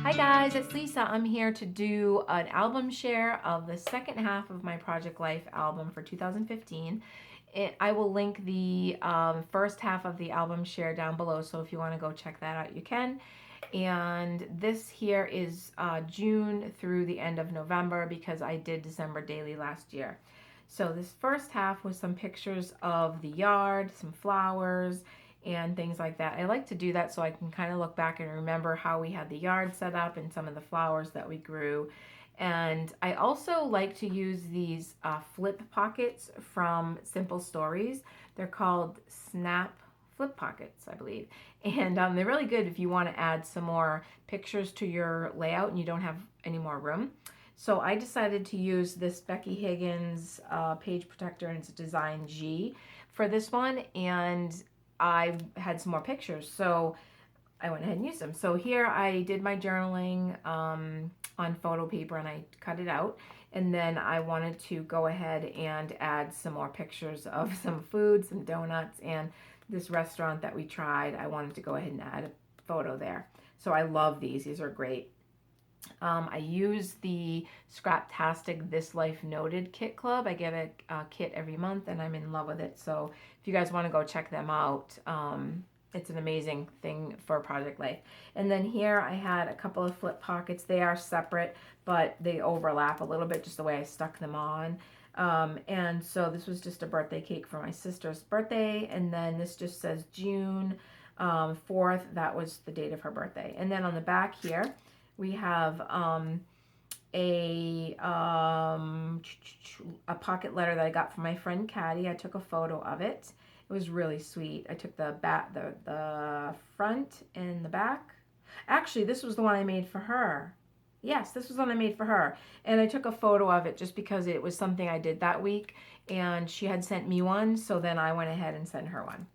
Hi guys, it's Lisa. I'm here to do an album share of the second half of my Project Life album for 2015. I will link the first half of the album share down below, so if you want to go check that out, you can. And this here is June through the end of November because I did December daily last year. So this first half was some pictures of the yard, some flowers, and things like that. I like to do that so I can kind of look back and remember how we had the yard set up and some of the flowers that we grew. And I also like to use these flip pockets from Simple Stories. They're called Snap Flip Pockets, I believe. And they're really good if you want to add some more pictures to your layout and you don't have any more room. So I decided to use this Becky Higgins page protector, and it's design G for this one. And I had some more pictures, so I went ahead and used them. So here I did my journaling on photo paper and I cut it out. And then I wanted to go ahead and add some more pictures of some food, some donuts, and this restaurant that we tried. I wanted to go ahead and add a photo there. So I love these. These are great. I use the Scraptastic This Life Noted Kit Club. I get a kit every month and I'm in love with it. So if you guys want to go check them out, it's an amazing thing for Project Life. And then here I had a couple of flip pockets. They are separate, but they overlap a little bit just the way I stuck them on. And so this was just a birthday cake for my sister's birthday. And then this just says June 4th. That was the date of her birthday. And then on the back here, we have a pocket letter that I got from my friend Caddy. I took a photo of it. It was really sweet. I took the front and the back. Actually, this was the one I made for her. Yes, this was one I made for her. And I took a photo of it just because it was something I did that week. And she had sent me one, so then I went ahead and sent her one.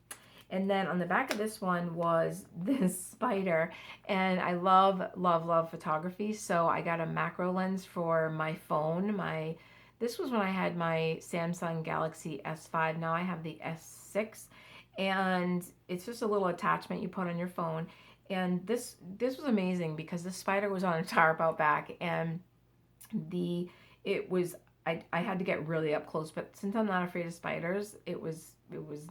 And then on the back of this one was this spider. And I love, love, love photography. So I got a macro lens for my phone. This was when I had my Samsung Galaxy S5. Now I have the S6. And it's just a little attachment you put on your phone. And this was amazing because the spider was on a tarp out back. And I had to get really up close, but since I'm not afraid of spiders, it was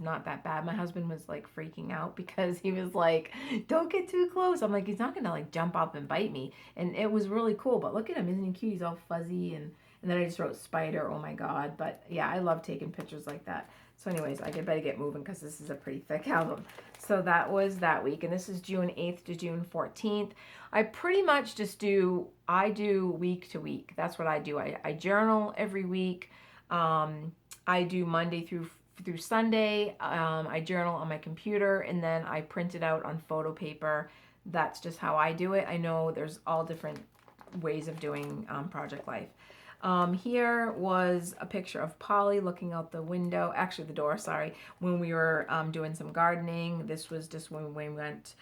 not that bad. My husband was like freaking out because he was like, "Don't get too close." I'm like, "He's not gonna like jump up and bite me." And it was really cool. But look at him, isn't he cute? He's all fuzzy, and then I just wrote spider. Oh my god! But yeah, I love taking pictures like that. So anyways, I better get moving because this is a pretty thick album. So that was that week, and this is June 8th to June 14th. I pretty much just do week to week. That's what I do. I journal every week. I do Monday through Sunday. I journal on my computer and then I print it out on photo paper. That's just how I do it. I know there's all different ways of doing Project Life. Here was a picture of Polly looking out the window, actually the door, sorry, when we were doing some gardening. This was just when we went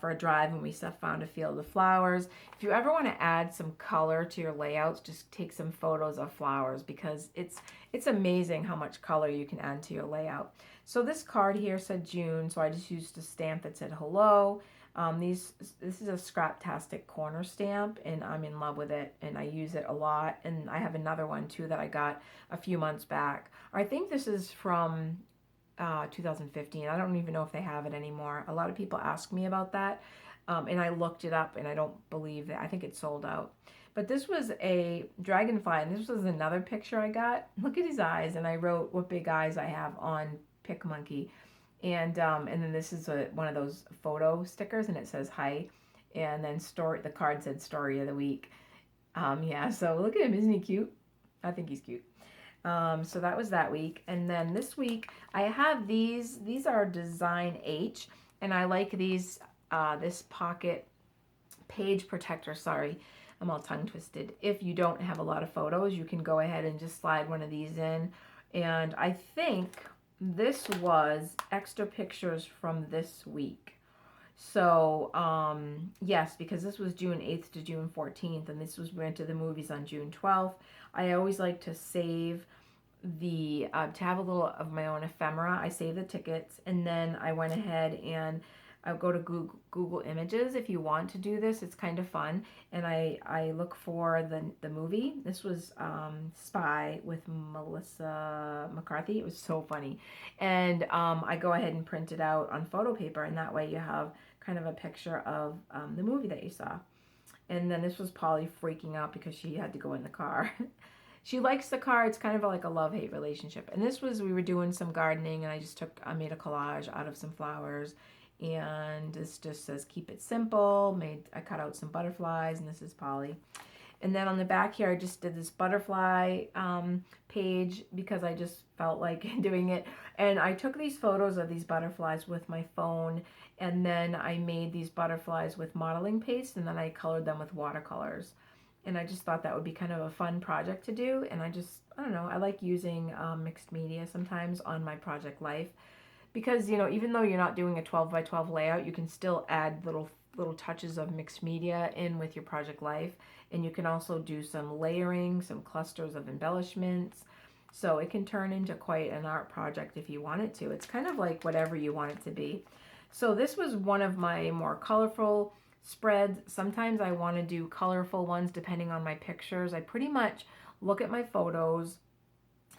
for a drive and we found a field of flowers. If you ever want to add some color to your layouts, just take some photos of flowers because it's amazing how much color you can add to your layout. So this card here said June, so I just used a stamp that said hello. This is a Scraptastic corner stamp and I'm in love with it and I use it a lot, and I have another one too that I got a few months back. I think this is from 2015. I don't even know if they have it anymore. A lot of people ask me about that, and I looked it up and I don't believe that. I think it's sold out. But this was a dragonfly, and this was another picture I got. Look at his eyes, and I wrote what big eyes I have on Pick Monkey. And then this is one of those photo stickers, and it says hi, and then the card said story of the week. Yeah, so look at him, isn't he cute? I think he's cute. So that was that week. And then this week I have these are design H, and I like these, this pocket page protector. Sorry, I'm all tongue twisted. If you don't have a lot of photos, you can go ahead and just slide one of these in. And I think this was extra pictures from this week. So, yes, because this was June 8th to June 14th, and we went to the movies on June 12th. I always like to save to have a little of my own ephemera. I save the tickets, and then I went ahead and I go to Google Images if you want to do this. It's kind of fun. And I look for the movie. This was Spy with Melissa McCarthy. It was so funny. And I go ahead and print it out on photo paper, and that way you have kind of a picture of the movie that you saw. And then this was Polly freaking out because she had to go in the car. She likes the car. It's kind of like a love-hate relationship. And this was, we were doing some gardening, and I made a collage out of some flowers. And this just says, keep it simple. I cut out some butterflies, and this is Polly. And then on the back here, I just did this butterfly page because I just felt like doing it. And I took these photos of these butterflies with my phone, and then I made these butterflies with modeling paste, and then I colored them with watercolors. And I just thought that would be kind of a fun project to do. And I don't know, I like using mixed media sometimes on my project life. Because, you know, even though you're not doing a 12 by 12 layout, you can still add little touches of mixed media in with your project life. And you can also do some layering, some clusters of embellishments. So it can turn into quite an art project if you want it to. It's kind of like whatever you want it to be. So this was one of my more colorful spreads. Sometimes I want to do colorful ones depending on my pictures. I pretty much look at my photos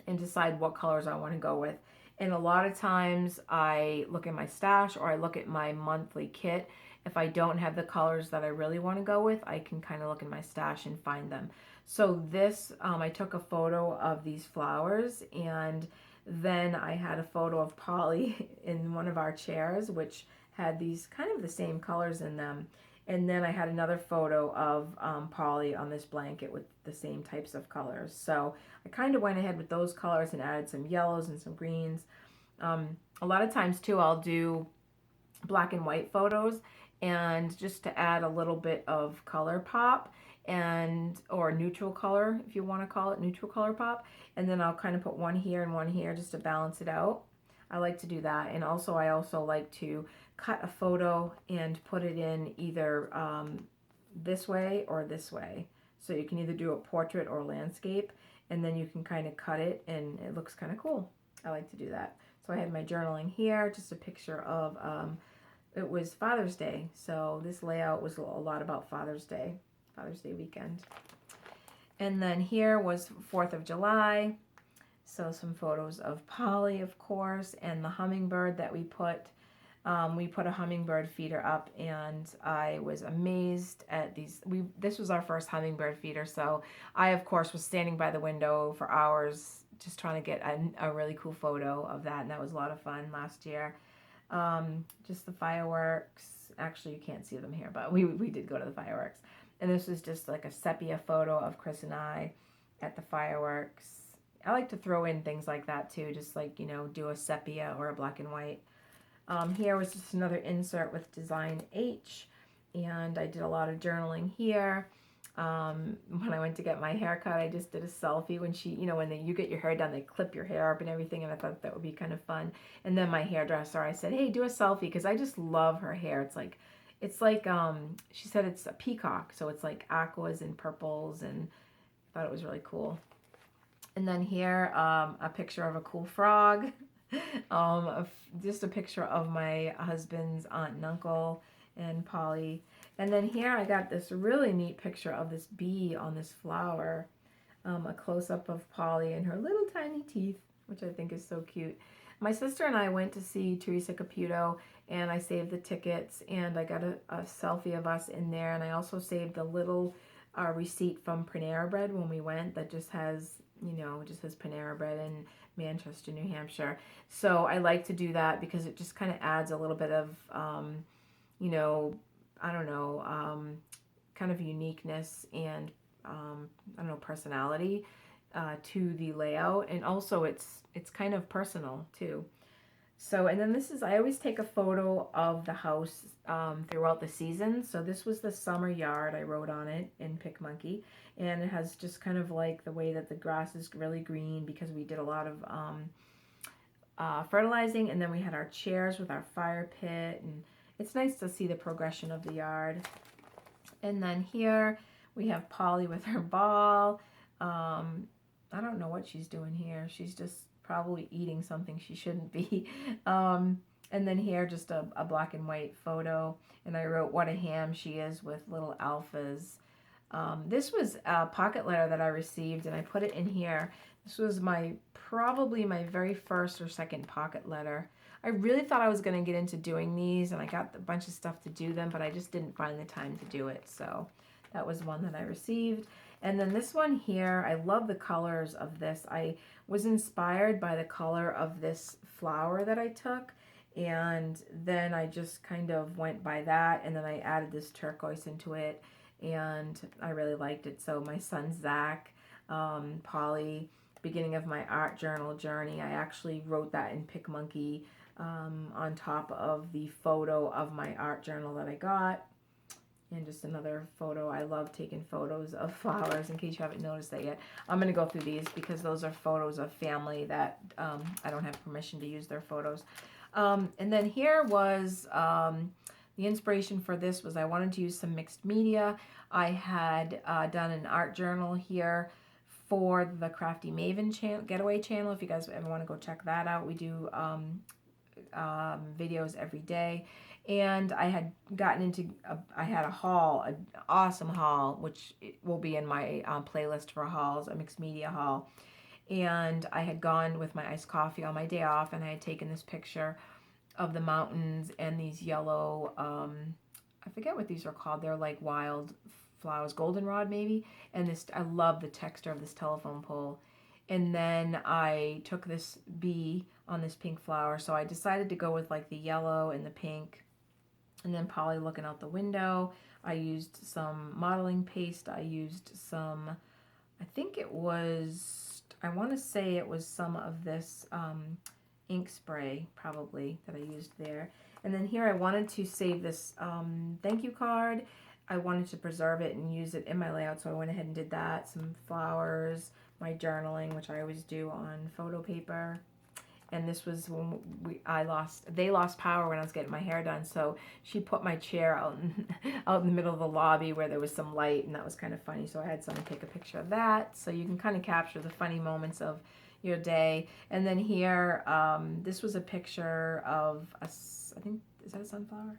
and decide what colors I want to go with. And a lot of times I look at my stash or I look at my monthly kit. If I don't have the colors that I really want to go with, I can kind of look in my stash and find them. So this, I took a photo of these flowers, and then I had a photo of Polly in one of our chairs, which had these kind of the same colors in them. And then I had another photo of Polly on this blanket with the same types of colors. So I kind of went ahead with those colors and added some yellows and some greens. A lot of times too, I'll do black and white photos, and just to add a little bit of color pop, or neutral color, if you want to call it neutral color pop. And then I'll kind of put one here and one here just to balance it out. I like to do that. And also I also like to cut a photo and put it in either this way or this way. So you can either do a portrait or landscape, and then you can kind of cut it and it looks kind of cool. I like to do that. So I had my journaling here, just a picture of, it was Father's Day. So this layout was a lot about Father's Day weekend. And then here was 4th of July. So some photos of Polly, of course, and the hummingbird that we put. We put a hummingbird feeder up, and I was amazed at these. This was our first hummingbird feeder, so I, of course, was standing by the window for hours just trying to get a really cool photo of that, and that was a lot of fun last year. Just the fireworks. Actually, you can't see them here, but we did go to the fireworks. And this was just like a sepia photo of Chris and I at the fireworks. I like to throw in things like that too, just like, you know, do a sepia or a black and white. Here was just another insert with design H, and I did a lot of journaling here. When I went to get my hair cut, I just did a selfie when she, you know, when you get your hair done, they clip your hair up and everything, and I thought that would be kind of fun. And then my hairdresser, I said, hey, do a selfie, because I just love her hair. It's like she said it's a peacock, so it's like aquas and purples, and I thought it was really cool. And then here, a picture of a cool frog. Just a picture of my husband's aunt and uncle and Polly. And then here I got this really neat picture of this bee on this flower. A close-up of Polly and her little tiny teeth, which I think is so cute. My sister and I went to see Teresa Caputo, and I saved the tickets, and I got a selfie of us in there, and I also saved the little receipt from Panera Bread when we went that just has, you know, just says Panera Bread in Manchester, New Hampshire. So I like to do that because it just kind of adds a little bit of, you know, I don't know, kind of uniqueness and, I don't know, personality to the layout. And also it's kind of personal too. So, and then this is, I always take a photo of the house throughout the season. So this was the summer yard. I wrote on it in PicMonkey. And it has just kind of like the way that the grass is really green because we did a lot of fertilizing. And then we had our chairs with our fire pit. And it's nice to see the progression of the yard. And then here we have Polly with her ball. I don't know what she's doing here. She's just probably eating something she shouldn't be. And then here, just a black and white photo. And I wrote, "What a ham she is," with little alphas. This was a pocket letter that I received, and I put it in here. This was probably my very first or second pocket letter. I really thought I was going to get into doing these, and I got a bunch of stuff to do them, but I just didn't find the time to do it. So that was one that I received. And then this one here, I love the colors of this. I was inspired by the color of this flower that I took, and then I just kind of went by that, and then I added this turquoise into it, and I really liked it. So my son Zach, Polly, beginning of my art journal journey, I actually wrote that in PicMonkey on top of the photo of my art journal that I got. And just another photo. I love taking photos of flowers, in case you haven't noticed that yet. I'm going to go through these because those are photos of family that I don't have permission to use their photos. And then here was the inspiration for this was I wanted to use some mixed media. I had done an art journal here for the Crafty Maven Getaway channel. If you guys ever want to go check that out, we do videos every day. And I had gotten into, I had a haul, an awesome haul, which will be in my playlist for hauls, a mixed media haul. And I had gone with my iced coffee on my day off, and I had taken this picture of the mountains and these yellow, I forget what these are called. They're like wild flowers, goldenrod maybe. And this, I love the texture of this telephone pole. And then I took this bee on this pink flower. So I decided to go with like the yellow and the pink. And then Polly looking out the window. I used some modeling paste. I used some, I think it was, I want to say it was some of this ink spray probably that I used there. And then here I wanted to save this thank you card. I wanted to preserve it and use it in my layout, so I went ahead and did that. Some flowers, my journaling, which I always do on photo paper. And this was when they lost power when I was getting my hair done. So she put my chair out in the middle of the lobby where there was some light, and that was kind of funny. So I had someone take a picture of that. So you can kind of capture the funny moments of your day. And then here, this was a picture of I think, is that a sunflower?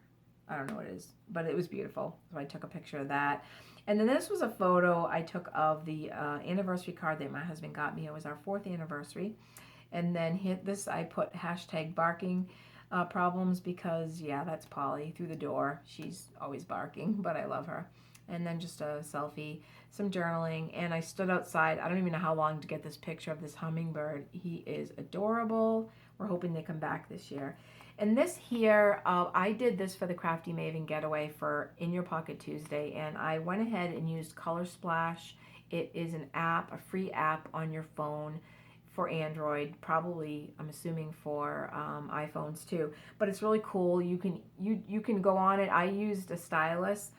I don't know what it is, but it was beautiful. So I took a picture of that. And then this was a photo I took of the anniversary card that my husband got me. It was our 4th anniversary. And then this, I put hashtag barking problems because, yeah, that's Polly through the door. She's always barking, but I love her. And then just a selfie, some journaling, and I stood outside. I don't even know how long to get this picture of this hummingbird. He is adorable. We're hoping they come back this year. And this here, I did this for the Crafty Maven Getaway for In Your Pocket Tuesday, and I went ahead and used Color Splash. It is an app, a free app on your phone for Android, probably I'm assuming for iPhones too. But it's really cool. You can go on it. I used a stylus.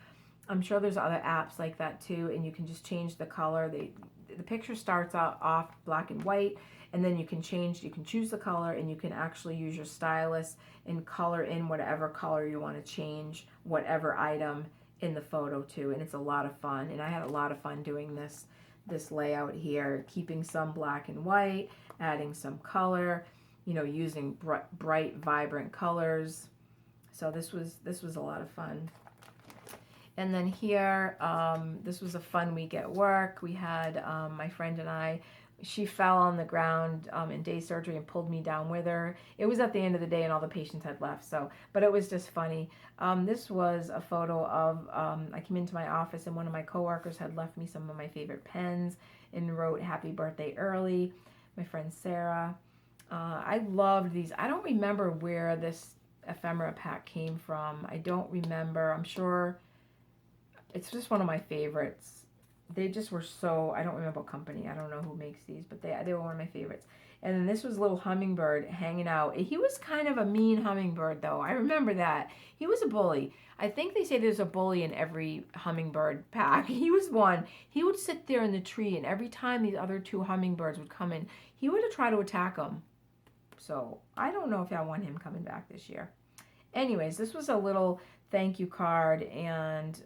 I'm sure there's other apps like that too, and you can just change the color. The picture starts out off black and white, and then you can choose the color, and you can actually use your stylus and color in whatever color you want to change whatever item in the photo too. And it's a lot of fun, and I had a lot of fun doing this layout here, keeping some black and white, adding some color, using bright, vibrant colors. So this was a lot of fun. And then here, this was a fun week at work. We had my friend and I, she fell on the ground in day surgery and pulled me down with her. It was at the end of the day and all the patients had left, but it was just funny. This was a photo of, I came into my office and one of my coworkers had left me some of my favorite pens and wrote happy birthday early, my friend Sarah. I loved these. I don't remember where this ephemera pack came from. I don't remember. I'm sure it's just one of my favorites. They just were so, I don't remember what company. I don't know who makes these, but they were one of my favorites. And then this was little hummingbird hanging out. He was kind of a mean hummingbird, though. I remember that. He was a bully. I think they say there's a bully in every hummingbird pack. He was one. He would sit there in the tree, and every time these other 2 hummingbirds would come in, he would try to attack them. So I don't know if I want him coming back this year. Anyways, this was a little thank you card, and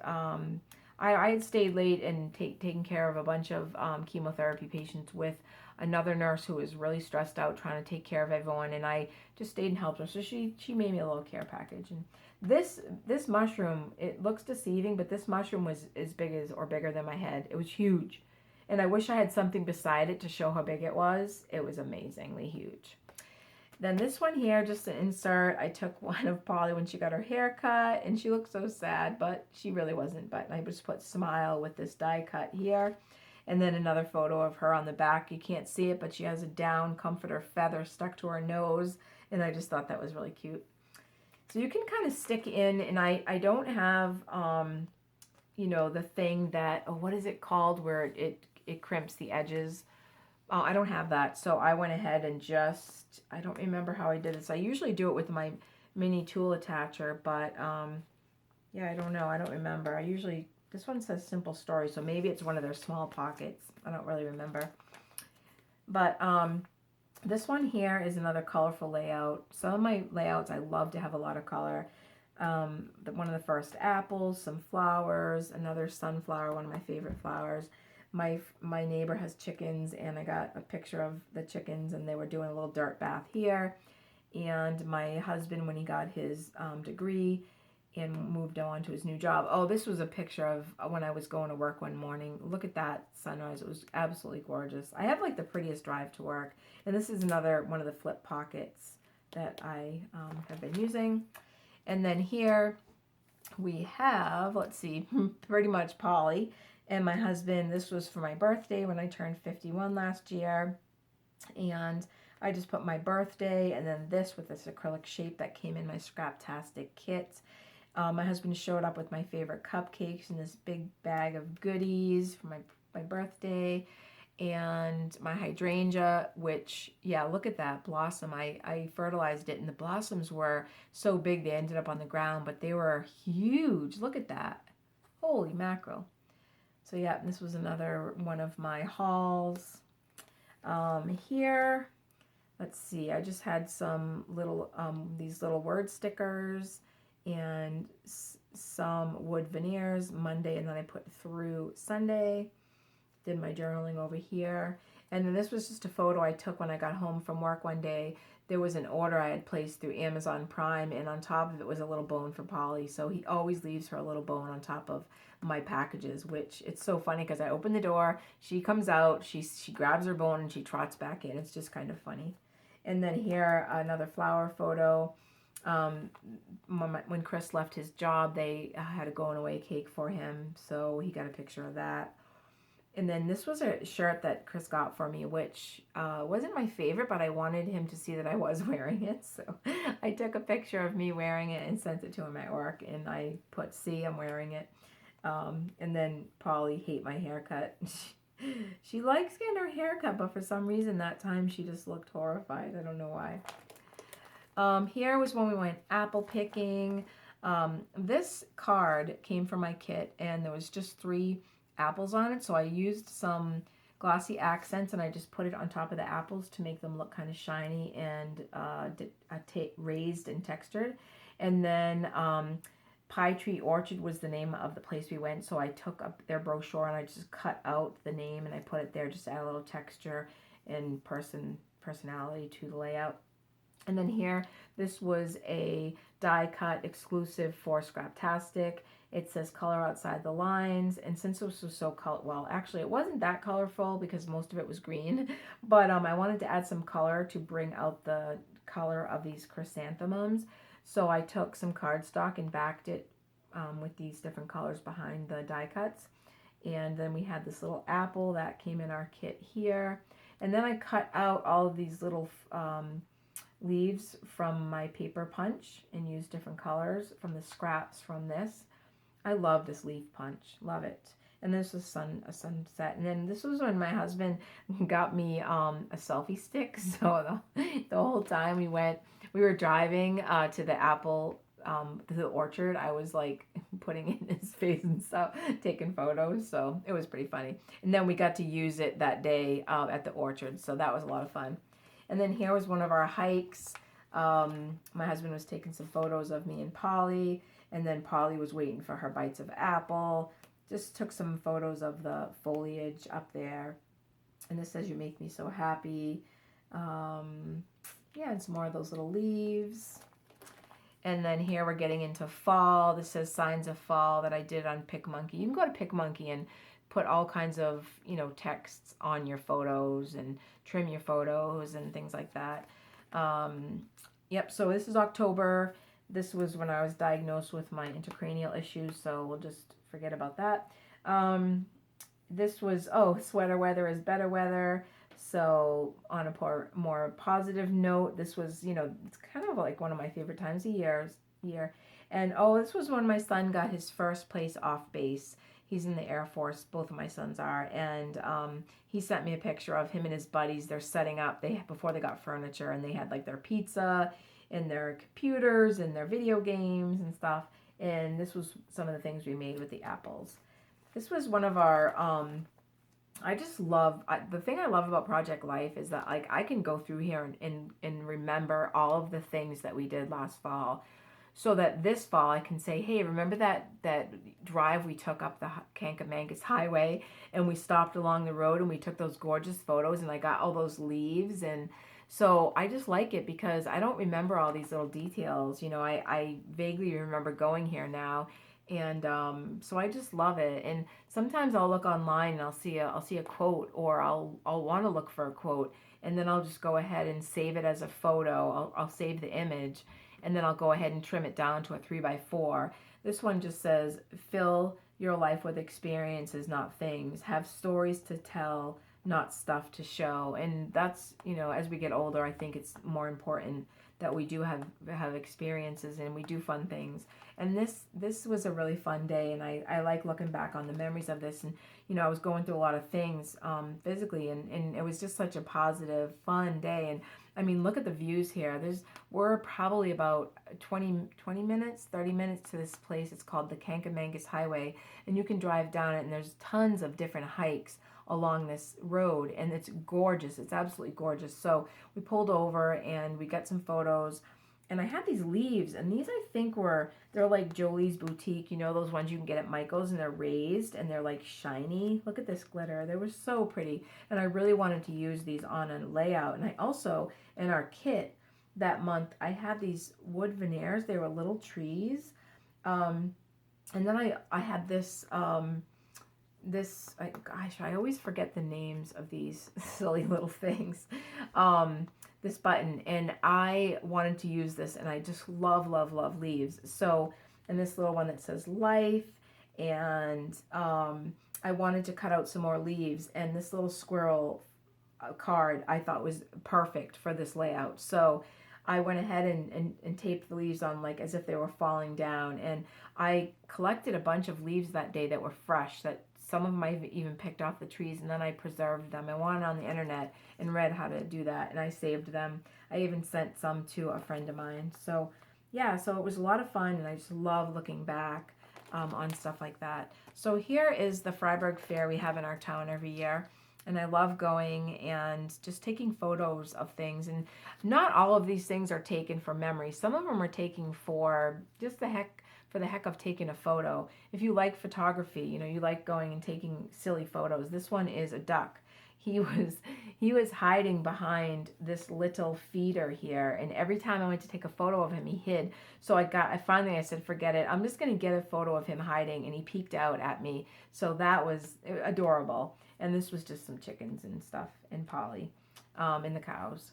I had stayed late and taken care of a bunch of chemotherapy patients with another nurse who was really stressed out trying to take care of everyone, and I just stayed and helped her. So she made me a little care package. And this mushroom, it looks deceiving, but this mushroom was as big as or bigger than my head. It was huge. And I wish I had something beside it to show how big it was. It was amazingly huge. Then this one here, just to insert, I took one of Polly when she got her hair cut, and she looked so sad, but she really wasn't. But I just put smile with this die cut here. And then another photo of her on the back. You can't see it, but she has a down comforter feather stuck to her nose, and I just thought that was really cute. So you can kind of stick in, and I don't have, you know, the thing that, oh, what is it called, where it crimps the edges. I don't have that, so I went ahead and just, I don't remember how I did this. I usually do it with my mini tool attacher, but yeah, I don't know. I don't remember. I usually, this one says simple story, so maybe it's one of their small pockets. I don't really remember. But this one here is another colorful layout. Some of my layouts, I love to have a lot of color. One of the first apples, some flowers, another sunflower, one of my favorite flowers. My neighbor has chickens, and I got a picture of the chickens, and they were doing a little dirt bath here. And my husband, when he got his degree and moved on to his new job. Oh, this was a picture of when I was going to work one morning. Look at that sunrise. It was absolutely gorgeous. I have like the prettiest drive to work. And this is another one of the flip pockets that I have been using. And then here we have, let's see, pretty much Polly and my husband. This was for my birthday when I turned 51 last year. And I just put my birthday, and then this with this acrylic shape that came in my Scraptastic kit. My husband showed up with my favorite cupcakes and this big bag of goodies for my birthday. And my hydrangea, which, yeah, look at that blossom. I fertilized it, and the blossoms were so big they ended up on the ground, but they were huge. Look at that. Holy mackerel. So yeah, this was another one of my hauls. Here, let's see, I just had some little, these little word stickers and some wood veneers Monday, and then I put through Sunday. Did my journaling over here. And then this was just a photo I took when I got home from work one day. There was an order I had placed through Amazon Prime, and on top of it was a little bone for Polly. So he always leaves her a little bone on top of my packages, which it's so funny because I open the door, she comes out, she grabs her bone, and she trots back in. It's just kind of funny. And then here, another flower photo. When Chris left his job, they had a going away cake for him, so he got a picture of that. And then this was a shirt that Chris got for me, which wasn't my favorite, but I wanted him to see that I was wearing it. So I took a picture of me wearing it and sent it to him at work, and I put, see, I'm wearing it. And then Polly hate my haircut. She likes getting her haircut, but for some reason that time she just looked horrified. I don't know why. Here was when we went apple picking. This card came from my kit, and there was just 3 apples on it, so I used some glossy accents, and I just put it on top of the apples to make them look kind of shiny and raised and textured. And then Pie Tree Orchard was the name of the place we went, so I took up their brochure and I just cut out the name and I put it there just to add a little texture and personality to the layout. And then here, this was a die cut exclusive for Scraptastic. It says color outside the lines, and since this was so well, actually it wasn't that colorful because most of it was green, but I wanted to add some color to bring out the color of these chrysanthemums. So I took some cardstock and backed it with these different colors behind the die cuts. And then we had this little apple that came in our kit here. And then I cut out all of these little leaves from my paper punch and used different colors from the scraps from this. I love this leaf punch, love it. And this was a sunset. And then this was when my husband got me a selfie stick. So the whole time we were driving to the apple, to the orchard, I was like putting it in his face and stuff, taking photos. So it was pretty funny. And then we got to use it that day at the orchard. So that was a lot of fun. And then here was one of our hikes. My husband was taking some photos of me and Polly. And then Polly was waiting for her bites of apple. Just took some photos of the foliage up there. And this says, you make me so happy. Yeah, and some more of those little leaves. And then here we're getting into fall. This says signs of fall that I did on PicMonkey. You can go to PicMonkey and put all kinds of, texts on your photos and trim your photos and things like that. Yep, so this is October. This was when I was diagnosed with my intracranial issues, so we'll just forget about that. This was, sweater weather is better weather. So on a more positive note, this was, it's kind of like one of my favorite times of year. And this was when my son got his first place off base. He's in the Air Force, both of my sons are, and he sent me a picture of him and his buddies. They're setting up, before they got furniture, and they had like their pizza and their computers and their video games and stuff. And this was some of the things we made with the apples. This was one of our, I just love, the thing I love about Project Life is that like I can go through here and remember all of the things that we did last fall, so that this fall I can say, hey, remember that drive we took up the Kankamangas Highway, and we stopped along the road and we took those gorgeous photos, and I got all those leaves. And so I just like it because I don't remember all these little details. I vaguely remember going here now. And so I just love it. And sometimes I'll look online and I'll see a quote, or I'll want to look for a quote, and then I'll just go ahead and save it as a photo. I'll save the image, and then I'll go ahead and trim it down to a 3x4. This one just says, fill your life with experiences, not things. Have stories to tell, not stuff to show. And that's, as we get older, I think it's more important that we do have experiences and we do fun things. And this was a really fun day, and I like looking back on the memories of this. And I was going through a lot of things physically, and it was just such a positive, fun day. And I mean, look at the views here. We're probably about 20 minutes, 30 minutes to this place. It's called the Kankamangas Highway, and you can drive down it, and there's tons of different hikes along this road, and it's gorgeous. It's absolutely gorgeous. So we pulled over and we got some photos, and I had these leaves, and these I think they're like Jolie's Boutique, those ones you can get at Michael's, and they're raised and they're like shiny. Look at this glitter. They were so pretty, and I really wanted to use these on a layout. And I also, in our kit that month, I had these wood veneers. They were little trees, and then I had this I always forget the names of these silly little things. This button, and I wanted to use this, and I just love, love, love leaves. So, and this little one that says life, and I wanted to cut out some more leaves, and this little squirrel card I thought was perfect for this layout. So I went ahead and taped the leaves on like as if they were falling down, and I collected a bunch of leaves that day that were fresh, that some of them I even picked off the trees, and then I preserved them. I went on the internet and read how to do that, and I saved them. I even sent some to a friend of mine. So yeah, so it was a lot of fun, and I just love looking back on stuff like that. So here is the Freiburg Fair we have in our town every year. And I love going and just taking photos of things. And not all of these things are taken for memory. Some of them are taken for just the heck of taking a photo. If you like photography, you like going and taking silly photos. This one is a duck. He was hiding behind this little feeder here, and every time I went to take a photo of him, he hid. So I finally said, forget it. I'm just going to get a photo of him hiding, and he peeked out at me. So that was adorable. And this was just some chickens and stuff, and Polly, and the cows.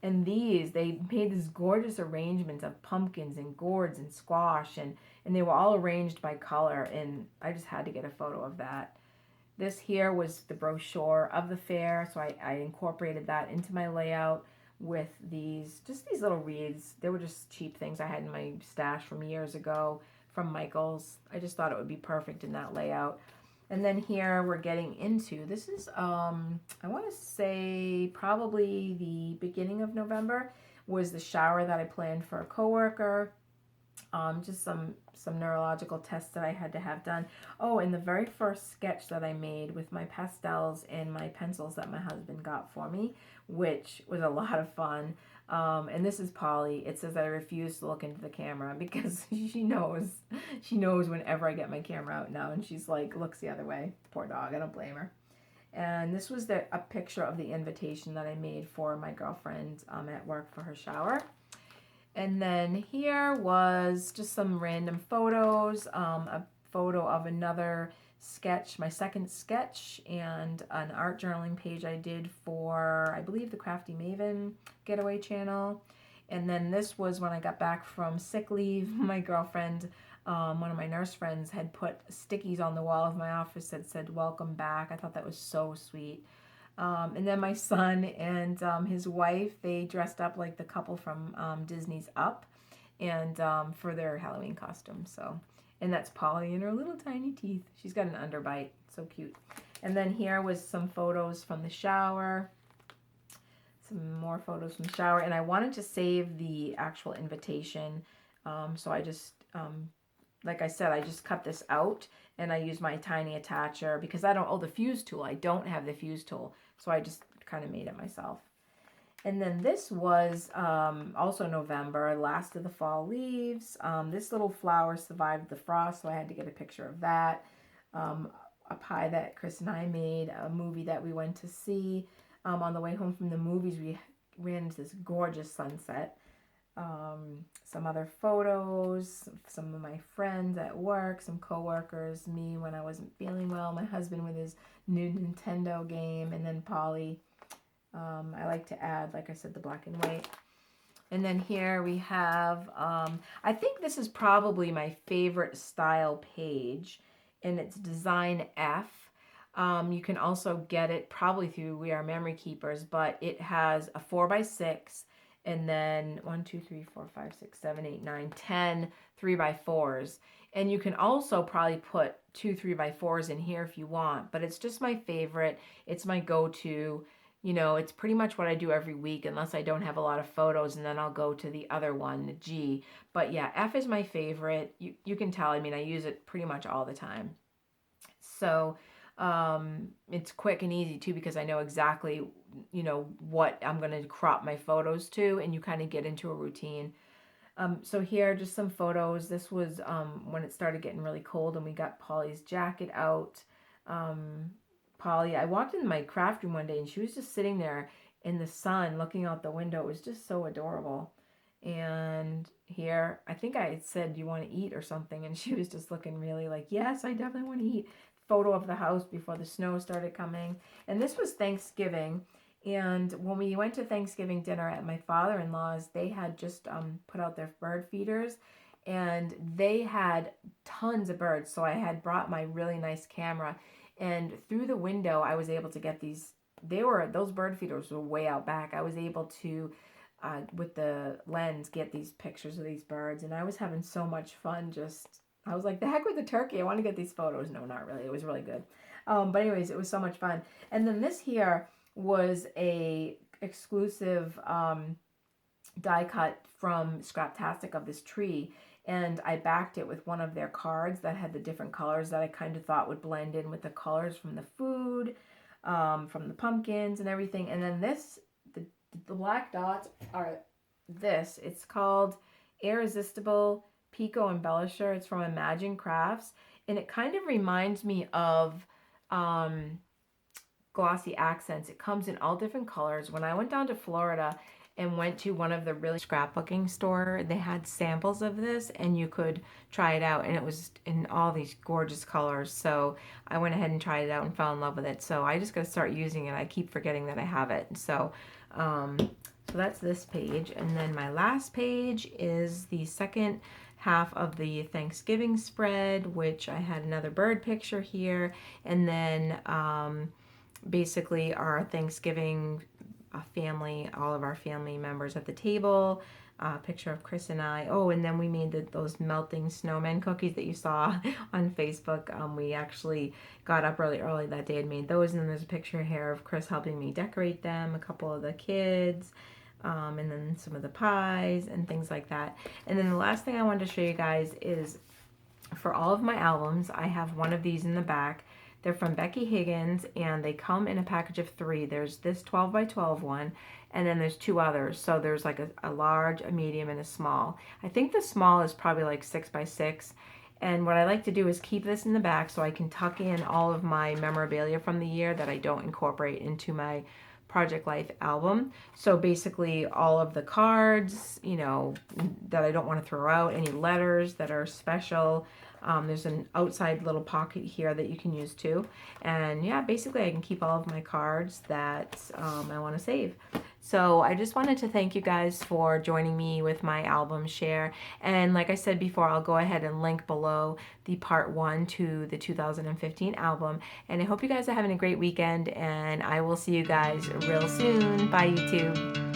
And they made this gorgeous arrangements of pumpkins and gourds and squash, and they were all arranged by color, and I just had to get a photo of that. This here was the brochure of the fair, so I incorporated that into my layout with these little wreaths. They were just cheap things I had in my stash from years ago from Michael's. I just thought it would be perfect in that layout. And then here we're getting into, this is, I want to say probably the beginning of November was the shower that I planned for a coworker. Just some neurological tests that I had to have done. Oh, and the very first sketch that I made with my pastels and my pencils that my husband got for me, which was a lot of fun. And this is Polly. It says I refuse to look into the camera because she knows whenever I get my camera out now, and she's like, looks the other way. Poor dog. I don't blame her. And this was a picture of the invitation that I made for my girlfriend at work for her shower. And then here was just some random photos, a photo of another sketch, my second sketch, and an art journaling page I did for, I believe, the Crafty Maven Getaway channel. And then this was when I got back from sick leave. My girlfriend, one of my nurse friends, had put stickies on the wall of my office that said, "Welcome back." I thought that was so sweet. And then my son and his wife, they dressed up like the couple from Disney's Up, and for their Halloween costume. So, and that's Polly and her little tiny teeth. She's got an underbite, so cute. And then here was some photos from the shower, some more photos from the shower, and I wanted to save the actual invitation, so I just, like I said, I just cut this out and I use my tiny attacher because I don't, the fuse tool, I don't have the fuse tool. So I just kind of made it myself. And then this was also November, last of the fall leaves. This little flower survived the frost, so I had to get a picture of that. A pie that Chris and I made, a movie that we went to see. On the way home from the movies, we ran into this gorgeous sunset. Some other photos, some of my friends at work, some coworkers, me when I wasn't feeling well, my husband with his new Nintendo game, and then Polly. I like to add, like I said, the black and white. And then here we have, I think this is probably my favorite style page, and it's Design F. You can also get it probably through We Are Memory Keepers, but it has a 4x6, and then 1, 2, 3, 4, 5, 6, 7, 8, 9, 10 3x4s. And you can also probably put 2 3x4s in here if you want, but it's just my favorite. It's my go-to. You know, it's pretty much what I do every week unless I don't have a lot of photos, and then I'll go to the other one, the G. But yeah, F is my favorite. You can tell, I mean, I use it pretty much all the time. So it's quick and easy too because I know exactly, you know, what I'm going to crop my photos to, and you kind of get into a routine. So here are just some photos. This was when it started getting really cold and we got Polly's jacket out. Polly, I walked in my craft room one day and she was just sitting there in the sun looking out the window. It was just so adorable. And here, I think I said, "Do you want to eat?" or something, and she was just looking really like, "Yes, I definitely want to eat." Photo of the house before the snow started coming. And this was Thanksgiving. And when we went to Thanksgiving dinner at my father-in-law's, they had just put out their bird feeders, and they had tons of birds. So I had brought my really nice camera, and through the window, I was able to get these. Those bird feeders were way out back. I was able to, with the lens, get these pictures of these birds, and I was having so much fun. I was like, the heck with the turkey. I want to get these photos. No, not really. It was really good. But anyways, it was so much fun. And then this here was a exclusive die cut from Scraptastic of this tree, and I backed it with one of their cards that had the different colors that I kind of thought would blend in with the colors from the food, from the pumpkins and everything. And then the black dots are this. It's called Irresistible Pico Embellisher. It's from Imagine Crafts, and it kind of reminds me of Glossy Accents. It comes in all different colors. When I went down to Florida and went to one of the really scrapbooking store, they had samples of this and you could try it out, and it was in all these gorgeous colors. So I went ahead and tried it out and fell in love with it. So I just got to start using it. I keep forgetting that I have it. So so that's this page. And then my last page is the second half of the Thanksgiving spread, which I had another bird picture here, and then basically our Thanksgiving family, all of our family members at the table, a picture of Chris and I. Oh, and then we made those melting snowman cookies that you saw on Facebook. We actually got up really early that day and made those, and then there's a picture here of Chris helping me decorate them, a couple of the kids, and then some of the pies and things like that. And then the last thing I wanted to show you guys is for all of my albums, I have one of these in the back. They're from Becky Higgins, and they come in a package of 3. There's this 12x12 one, and then there's 2 others. So there's like a large, a medium, and a small. I think the small is probably like 6x6, And what I like to do is keep this in the back so I can tuck in all of my memorabilia from the year that I don't incorporate into my Project Life album. So basically all of the cards, you know, that I don't want to throw out, any letters that are special. There's an outside little pocket here that you can use too. And yeah, basically I can keep all of my cards that I want to save. So I just wanted to thank you guys for joining me with my album share. And like I said before, I'll go ahead and link below the part 1 to the 2015 album. And I hope you guys are having a great weekend, and I will see you guys real soon. Bye, YouTube.